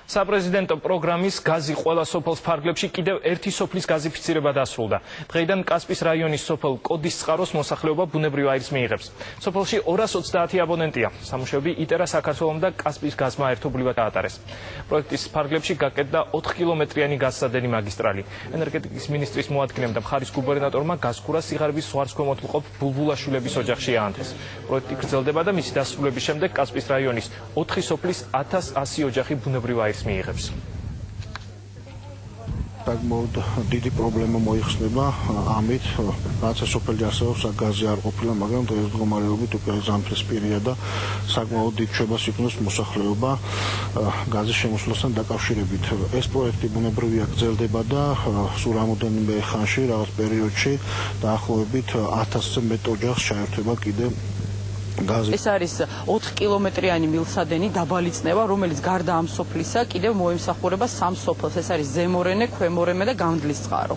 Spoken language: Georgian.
საპრეზიდენტო პროგრამის გაზი ყველა სოფელს ფარგლებში კიდევ ერთი სოფლის გაზიფიცირება დასრულდა. დღეიდან კასპის რაიონის სოფელ კოდის წყაროს მოსახლეობა ბუნებრივ აირს მიიღებს. სოფელში 230 აბონენტია. სამუშაოები იტერა საქართველომ და კასპის გაზმა ერთობლივად აატარეს. პროექტის ფარგლებში გაკეთდა 4 კილომეტრიანი გაზსადენი მაგისტრალი. ენერგეტიკის მინისტრის მოადგილემ და მხარის გუბერნატორმა გაზქურა სიღარიბის ზღვარს ქვემოთ მყოფ ბულბულაშვილების ოჯახში აანთეს. პროექტი გრძელდება და მისი დასრულების შემდეგ კასპის რაიონის 4 სოფლის 1100 ოჯახი ბუნებრივ აირს მიიღებს. საკმაოდ დიდი პრობლემა მოიხსნება ამით, რაც სოფელი არსებობს, გაზი არ ყოფილა, მაგრამ დღეს მდგომარეობით უკვე ზამთრისპირია და საკმაოდ დიდ ჩვებას იქნებს მოსახლეობა გაზის შემოსვლასთან დაკავშირებით. ეს პროექტი ბუნებრივია გრძელდება და სულ რამოდენიმე ხანში, რაღაც პერიოდში დაახლოებით 1000-ზე მეტ ოჯახს ჩაერთვება კიდე ეს არის 4 კილომეტრიანი მილსადენი დაბალი წნევა, რომელიც გარდა ამ სოფლისა კიდევ მოემსახურება 3 სოფელს. ეს არის ზემორენე, ქვემორენე და გამდლის წყარო.